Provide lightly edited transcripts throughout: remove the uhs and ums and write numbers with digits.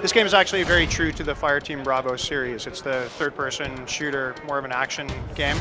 This game is actually very true to the FireTeam Bravo series. It's the third-person shooter, more of an action game.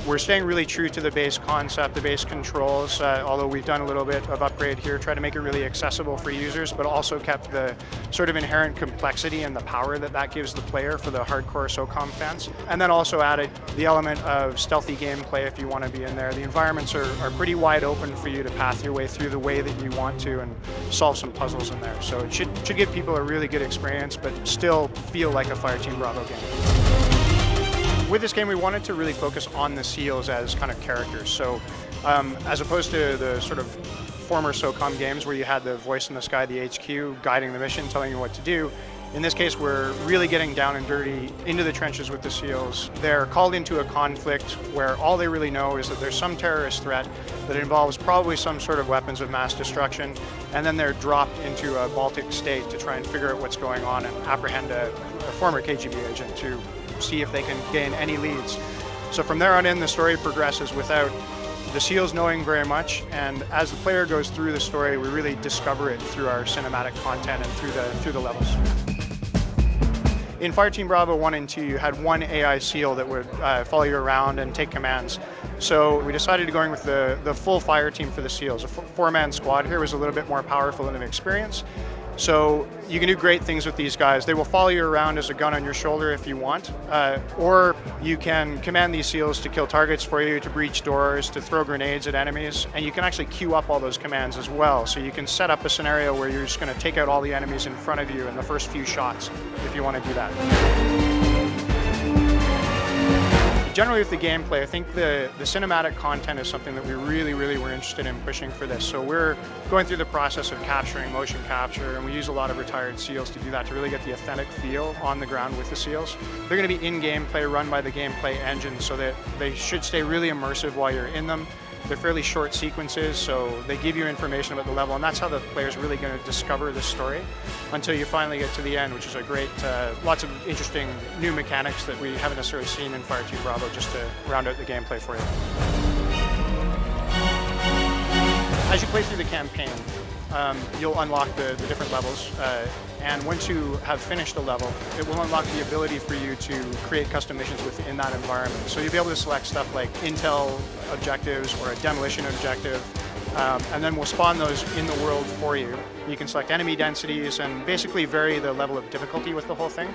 We're staying really true to the base concept, the base controls, although we've done a little bit of upgrade here, try to make it really accessible for users, but also kept the sort of inherent complexity and the power that gives the player for the hardcore Socom fans. And then also added the element of stealthy gameplay if you want to be in there. The environments are pretty wide open for you to path your way through the way that you want to and solve some puzzles in there. So it should give people a really good experience, but still feel like a FireTeam Bravo game. With this game, we wanted to really focus on the SEALs as kind of characters. So as opposed to the sort of former Socom games where you had the voice in the sky, the HQ, guiding the mission, telling you what to do, in this case, we're really getting down and dirty into the trenches with the SEALs. They're called into a conflict where all they really know is that there's some terrorist threat that involves probably some sort of weapons of mass destruction, and then they're dropped into a Baltic state to try and figure out what's going on and apprehend a former KGB agent to see if they can gain any leads. So from there on in, the story progresses without the SEALs knowing very much, and as the player goes through the story, we really discover it through our cinematic content and through the levels. In FireTeam Bravo 1 and 2, you had one AI SEAL that would follow you around and take commands. So we decided to go in with the full fire team for the SEALs. A four-man squad here was a little bit more powerful and an experience. So you can do great things with these guys. They will follow you around as a gun on your shoulder if you want, or you can command these SEALs to kill targets for you, to breach doors, to throw grenades at enemies, and you can actually queue up all those commands as well. So you can set up a scenario where you're just going to take out all the enemies in front of you in the first few shots if you want to do that. Generally with the gameplay, I think the cinematic content is something that we really were interested in pushing for this. So we're going through the process of capturing motion capture, and we use a lot of retired SEALs to do that, to really get the authentic feel on the ground with the SEALs. They're going to be in gameplay, run by the gameplay engine, so that they should stay really immersive while you're in them. They're fairly short sequences, so they give you information about the level, and that's how the player's really going to discover the story until you finally get to the end, which is a great, lots of interesting new mechanics that we haven't necessarily seen in FireTeam Bravo, just to round out the gameplay for you. As you play through the campaign, you'll unlock the different levels, and once you have finished a level, it will unlock the ability for you to create custom missions within that environment. So you'll be able to select stuff like intel objectives or a demolition objective, and then we'll spawn those in the world for you. You can select enemy densities and basically vary the level of difficulty with the whole thing.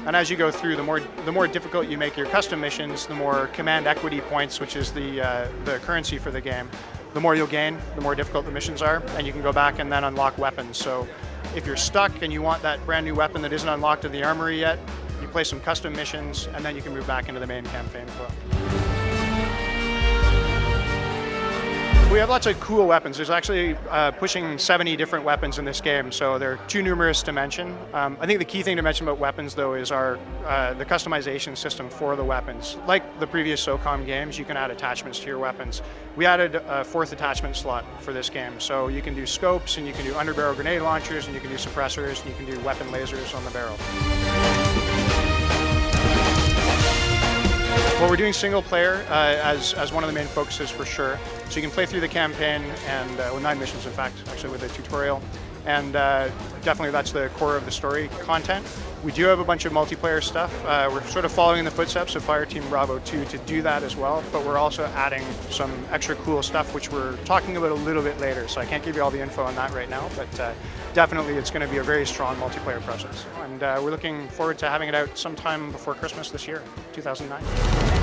And as you go through, the more difficult you make your custom missions, the more command equity points, which is the currency for the game, the more you'll gain, the more difficult the missions are, and you can go back and then unlock weapons. So if you're stuck and you want that brand new weapon that isn't unlocked in the armory yet, you play some custom missions, and then you can move back into the main campaign flow. We have lots of cool weapons. There's actually pushing 70 different weapons in this game, so they're too numerous to mention. I think the key thing to mention about weapons, though, is the customization system for the weapons. Like the previous Socom games, you can add attachments to your weapons. We added a fourth attachment slot for this game, so you can do scopes, and you can do underbarrel grenade launchers, and you can do suppressors, and you can do weapon lasers on the barrel. Well, we're doing single player as one of the main focuses for sure. So you can play through the campaign, and well, 9 missions in fact, actually, with a tutorial. And definitely that's the core of the story content. We do have a bunch of multiplayer stuff. We're sort of following in the footsteps of FireTeam Bravo 2 to do that as well, but we're also adding some extra cool stuff, which we're talking about a little bit later. So I can't give you all the info on that right now, but definitely it's going to be a very strong multiplayer process. And we're looking forward to having it out sometime before Christmas this year, 2009.